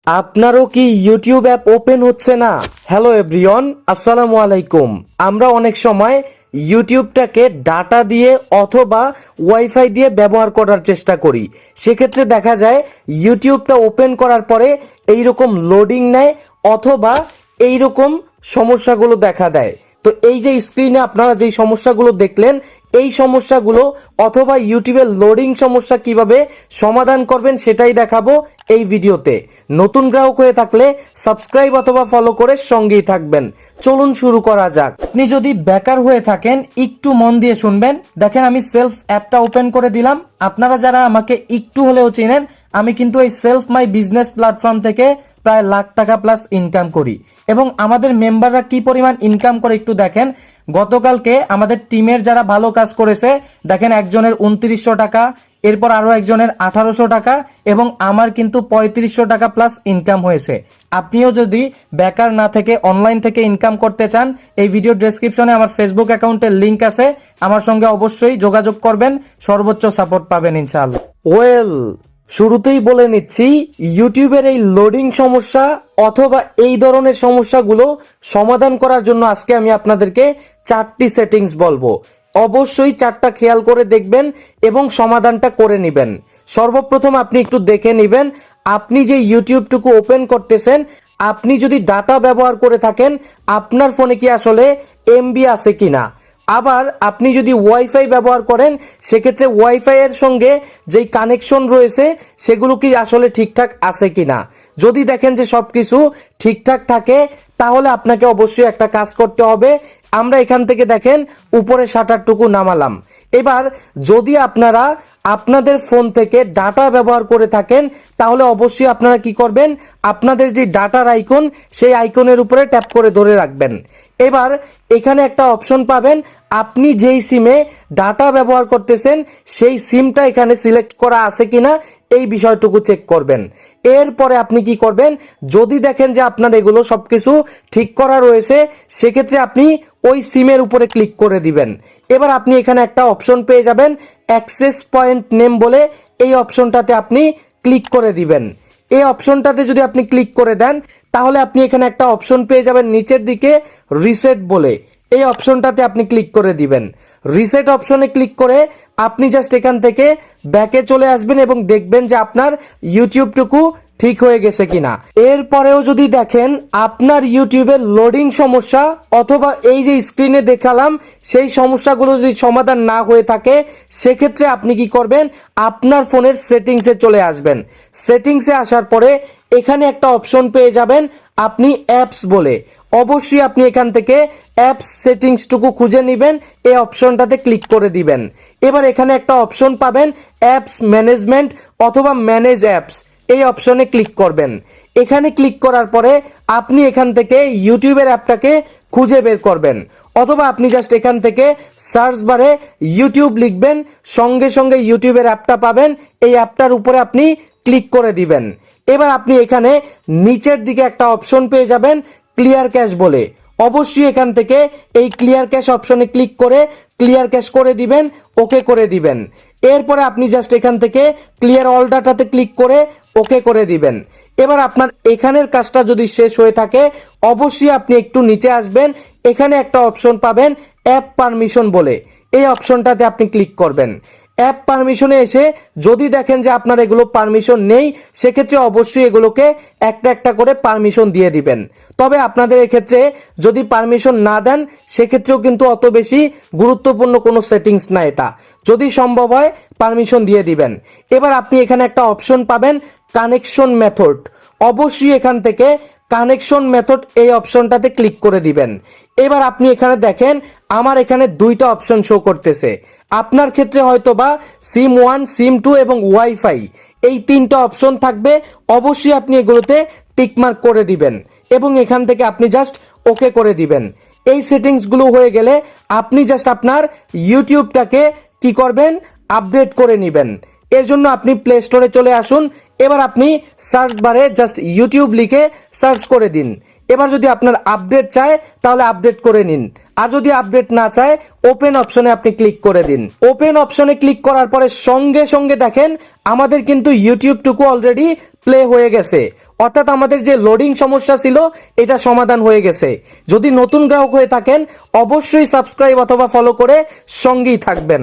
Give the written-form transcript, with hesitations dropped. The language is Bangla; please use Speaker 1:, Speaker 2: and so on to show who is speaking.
Speaker 1: আপনারও কি ইউটিউব অ্যাপ ওপেন হচ্ছে না? হ্যালো এভরিওয়ান, আসসালামু আলাইকুম। আমরা অনেক সময় ইউটিউবটাকে ডাটা দিয়ে অথবা ওয়াইফাই দিয়ে ব্যবহার করার চেষ্টা করি। সেক্ষেত্রে দেখা যায় ইউটিউবটা ওপেন করার পরে এইরকম লোডিং নেয় অথবা এইরকম সমস্যাগুলো দেখা দেয়। তো এই যে স্ক্রিনে আপনারা যেই সমস্যাগুলো দেখলেন, এই সমস্যাগুলো অথবা ইউটিউবের লোডিং সমস্যা কিভাবে সমাধান করবেন সেটাই দেখাবো এই ভিডিওতে। নতুন গ্রাহক হয়ে থাকলে সাবস্ক্রাইব অথবা ফলো করে সঙ্গেই থাকবেন। চলুন শুরু করা যাক। আপনি যদি বেকার হয়ে থাকেন একটু মন দিয়ে শুনবেন। দেখেন আমি সেলফ অ্যাপটা ওপেন করে দিলাম। আপনারা যারা আমাকে একটু হলেও চেনেন, আমি কিন্তু এই সেলফ মাই বিজনেস প্ল্যাটফর্ম থেকে প্রায় লাখ টাকা প্লাস ইনকাম করি এবং আমাদের মেম্বাররা কি পরিমাণ ইনকাম করে একটু দেখেন। গতকালকে আমাদের টিমের যারা ভালো কাজ করেছে দেখেন, একজনের 2900 টাকা, এরপর আরো একজনের 1800 টাকা এবং আমার কিন্তু 3500 টাকা প্লাস ইনকাম হয়েছে। আপনিও যদি বেকার না থেকে অনলাইন থেকে ইনকাম করতে চান, এই ভিডিও ডেসক্রিপশনে আমার ফেসবুক অ্যাকাউন্টের লিংক আছে, আমার সঙ্গে অবশ্যই যোগাযোগ করবেন, সর্বোচ্চ সাপোর্ট পাবেন ইনশাআল্লাহ। ওয়েল, শুরুতেই বলে নিচ্ছি, ইউটিউবের এই লোডিং সমস্যা অথবা এই ধরনের সমস্যাগুলো সমাধান করার জন্য আজকে আমি আপনাদেরকে 4টি সেটিংস বলবো। অবশ্যই 4টা খেয়াল করে দেখবেন এবং সমাধানটা করে নেবেন। সর্বপ্রথম আপনি একটু দেখে নেবেন, আপনি যে ইউটিউবটুকু ওপেন করতেছেন, আপনি যদি ডাটা ব্যবহার করে থাকেন, আপনার ফোনে কি আসলে এমবি আছে কিনা। আবার আপনি যদি ওয়াইফাই ব্যবহার করেন, সেক্ষেত্রে ওয়াইফাই এর সঙ্গে যেই কানেকশন রয়েছে সেগুলো কি আসলে ঠিকঠাক আছে কিনা। যদি দেখেন যে সবকিছু ঠিকঠাক থাকে, তাহলে আপনাকে অবশ্যই একটা কাজ করতে হবে। আমরা এখান থেকে দেখেন উপরে শাটারটুকু নামালাম। এবার যদি আপনারা আপনাদের ফোন থেকে ডাটা ব্যবহার করে থাকেন, তাহলে অবশ্যই আপনারা কি করবেন, আপনাদের যে ডাটার আইকন সেই আইকনের উপরে ট্যাপ করে ধরে রাখবেন। এবার এখানে একটা অপশন পাবেন, আপনি যেই সিমে ডাটা ব্যবহার করতেছেন সেই সিমটা এখানে সিলেক্ট করা আছে কিনা এই বিষয়টুকু চেক করবেন। এরপরে আপনি কি করবেন, যদি দেখেন যে আপনার এগুলো সবকিছু ঠিক করা রয়েছে, সেক্ষেত্রে আপনি ওই সিমের উপরে ক্লিক করে দিবেন। এবার আপনি এখানে একটা অপশন পেয়ে যাবেন, অ্যাক্সেস পয়েন্ট নেম বলে, এই অপশনটাতে আপনি ক্লিক করে দিবেন। এই অপশনটাতে যদি আপনি ক্লিক করে দেন, তাহলে আপনি এখানে একটা অপশন পেয়ে যাবেন নিচের দিকে রিসেট বলে, এই অপশনটাতে আপনি ক্লিক করে দিবেন। রিসেট অপশনে ক্লিক করে আপনি জাস্ট এখান থেকে ব্যাকে চলে আসবেন এবং দেখবেন যে আপনার ইউটিউবটুকু ঠিক হয়ে গেছে কিনা। এরপরেও যদি দেখেন আপনার ইউটিউবের লোডিং সমস্যা অথবা এই যে স্ক্রিনে দেখালাম সেই সমস্যাগুলো যদি সমাধান না হয়ে থাকে, সেক্ষেত্রে আপনি কি করবেন, আপনার ফোনের সেটিংসে চলে আসবেন। সেটিংসে আসার পরে এখানে একটা অপশন পেয়ে যাবেন আপনি অ্যাপস বলে। অবশ্যই আপনি এখান থেকে অ্যাপস সেটিংসটুকু খুঁজে নেবেন, এই অপশনটাতে ক্লিক করে দিবেন। এবার এখানে একটা অপশন পাবেন অ্যাপস ম্যানেজমেন্ট অথবা ম্যানেজ অ্যাপস, এই অপশনে ক্লিক করবেন। এখানে ক্লিক করার পরে আপনি এখান থেকে ইউটিউবের অ্যাপটাকে খুঁজে বের করবেন, অথবা আপনি জাস্ট এখান থেকে সার্চ বারে ইউটিউব লিখবেন, সঙ্গে সঙ্গে ইউটিউবের অ্যাপটা পাবেন। এই অ্যাপটার উপরে আপনি ক্লিক করে দিবেন। এবার আপনি এখানে নিচের দিকে একটা অপশন পেয়ে যাবেন ক্লিয়ার ক্যাশ বলে। অবশ্যই এখান থেকে এই ক্লিয়ার ক্যাশ অপশনে ক্লিক করে ক্লিয়ার ক্যাশ করে দিবেন, ওকে করে দিবেন। এরপরে আপনি জাস্ট এখান থেকে ক্লিয়ার অল ডাটাতে ক্লিক করে ওকে করে দিবেন। এবার আপনার এখানের কাজটা যদি শেষ হয়ে থাকে, অবশ্যই আপনি একটু নিচে আসবেন, এখানে একটা অপশন পাবেন অ্যাপ পারমিশন বলে, এই অপশনটাতে আপনি ক্লিক করবেন। অ্যাপ পারমিশনে এসে যদি দেখেন যে আপনার এগুলো পারমিশন নেই, সেক্ষেত্রে অবশ্যই এগুলোকে একটা একটা করে পারমিশন দিয়ে দিবেন। তবে আপনাদের এক্ষেত্রে যদি পারমিশন না দেন, সেক্ষেত্রেও কিন্তু অত বেশি গুরুত্বপূর্ণ কোনো সেটিংস না, এটা যদি সম্ভব হয় পারমিশন দিয়ে দিবেন। এবার আপনি এখানে একটা অপশন পাবেন কানেকশন মেথড, অবশ্যই এখান থেকে কানেকশন মেথড এই অপশনটাতে ক্লিক করে দিবেন। এবার আপনি এখানে দেখেন আমার এখানে 2টা অপশন শো করতেছে, আপনার ক্ষেত্রে হয়তো বা সিম 1, সিম 2 এবং ওয়াইফাই, এই 3টা অপশন থাকবে। অবশ্যই আপনি এগুলোতে টিকমার্ক করে দিবেন এবং এখান থেকে আপনি জাস্ট ওকে করে দিবেন। এই সেটিংসগুলো হয়ে গেলে আপনি জাস্ট আপনার ইউটিউবটাকে কি করবেন, আপডেট করে নেবেন। এর জন্য আপনি প্লে স্টোরে চলে আসুন। এবার আপনি সার্চ বারে জাস্ট ইউটিউব লিখে সার্চ করে দিন। এবার যদি আপনার আপডেট চায় তাহলে আপডেট করে নিন, আর যদি আপডেট না চায় ওপেন অপশনে আপনি ক্লিক করে দিন। ওপেন অপশনে ক্লিক করার পরে সঙ্গে সঙ্গে দেখেন আমাদের কিন্তু ইউটিউবটুকু অলরেডি প্লে হয়ে গেছে, অর্থাৎ আমাদের যে লোডিং সমস্যা ছিল এটা সমাধান হয়ে গেছে। যদি নতুন গ্রাহক হয়ে থাকেন অবশ্যই সাবস্ক্রাইব অথবা ফলো করে সঙ্গেই থাকবেন।